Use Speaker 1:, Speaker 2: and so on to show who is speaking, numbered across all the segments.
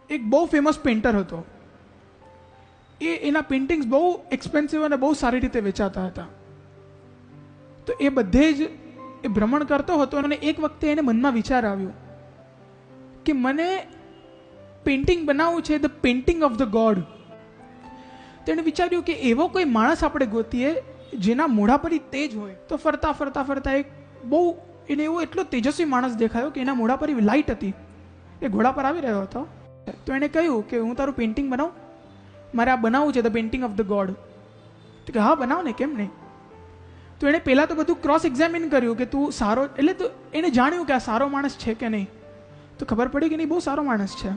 Speaker 1: એક બહુ famous painter હતો. એના પેઇન્ટિંગ્સ બહુ એક્સપેન્સિવ અને બહુ સારી રીતે વેચાતા હતા. તો એ બધે જ એ ભ્રમણ કરતો હતો અને એક વખતે એને મનમાં વિચાર આવ્યો કે મને પેઇન્ટિંગ બનાવવું છે, the painting of the God. તેણે વિચાર્યું કે એવો કોઈ માણસ આપણે ગોતીએ જેના મોઢા પર તેજ હોય. તો ફરતા ફરતા ફરતા એક બહુ એને એવો એટલો તેજસ્વી માણસ દેખાયો કે એના મોઢા પર લાઇટ હતી. એ ઘોડા પર આવી રહ્યો હતો. તો એણે કહ્યું કે હું તારું પેઇન્ટિંગ બનાવું, મારે આ બનાવવું છે, the painting of the God. તો કે હા બનાવ ને, કેમ નહીં. તો એણે પહેલાં તો બધું ક્રોસ એક્ઝામિન કર્યું કે તું સારો, એટલે તો એણે જાણ્યું કે આ સારો માણસ છે કે નહીં. તો ખબર પડી કે નહીં, બહુ સારો માણસ છે.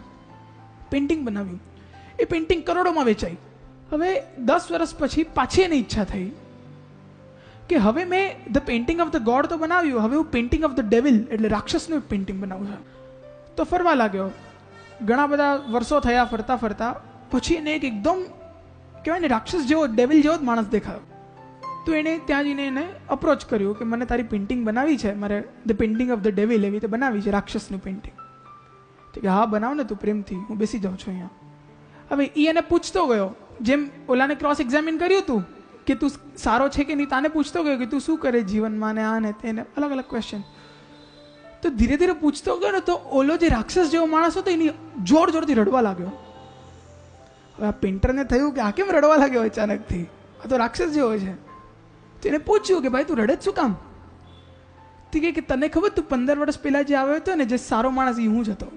Speaker 1: પેઇન્ટિંગ બનાવ્યું. એ પેઇન્ટિંગ કરોડોમાં વેચાઈ. હવે 10 વર્ષ પછી પાછી એની ઈચ્છા થઈ કે હવે મેં the painting of the God તો બનાવ્યું, હવે હું પેઇન્ટિંગ ઓફ ધ ડેવિલ એટલે રાક્ષસનું એક પેઇન્ટિંગ બનાવું છું. તો ફરવા લાગ્યો. ઘણા બધા વર્ષો થયા ફરતા ફરતા. પછી એને એક એકદમ કહેવાય ને રાક્ષસ જેવો, ડેવિલ જેવો જ માણસ દેખાયો. તો એણે ત્યાં જઈને એને અપ્રોચ કર્યું કે મને તારી પેઇન્ટિંગ બનાવી છે, મારે the painting of the devil એવી રીતે બનાવી છે, રાક્ષસનું પેઇન્ટિંગ. તો કે હા બનાવ ને તું પ્રેમથી, હું બેસી જાઉં છું અહીંયા. હવે એ એને પૂછતો ગયો, જેમ ઓલાને ક્રોસ એક્ઝામિન કર્યું હતું કે તું સારો છે કે નહીં, તાને પૂછતો ગયો કે તું શું કરે જીવનમાં ને આ ને તેને અલગ અલગ ક્વેશ્ચન. તો ધીરે ધીરે પૂછતો ગયો ને તો ઓલો જે રાક્ષસ જેવો માણસ હતો એની જોર જોરથી રડવા લાગ્યો. હવે આ પેઇન્ટરને થયું કે આ કેમ રડવા લાગ્યો અચાનકથી, આ તો રાક્ષસ જેવો છે. તો એને પૂછ્યું કે ભાઈ તું રડે જ શું કામ. તે કહે કે તને ખબર તું 15 વર્ષ પહેલા જે આવ્યો હતો ને, જે સારો માણસ, એ હું જ હતો.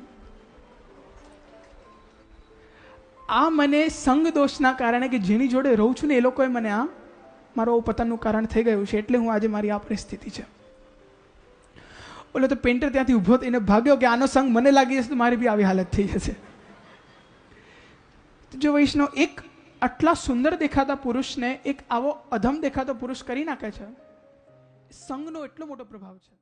Speaker 1: આ મને સંગ દોષના કારણે કે જેની જોડે રહું છું ને એ લોકોએ મને આ મારો પતનનું કારણ થઈ ગયું છે, એટલે હું આજે મારી આ પરિસ્થિતિ છે. ઓલો તો પેઇન્ટર ત્યાંથી ઊભો થઈને ભાગ્યો કે આનો સંગ મને લાગી જશે તો મારી બી આવી હાલત થઈ જશે. જો વૈષ્ણવ એક આટલા સુંદર દેખાતા પુરુષને એક આવો અધમ દેખાતો પુરુષ કરી નાખે છે. સંગનો એટલો મોટો પ્રભાવ છે.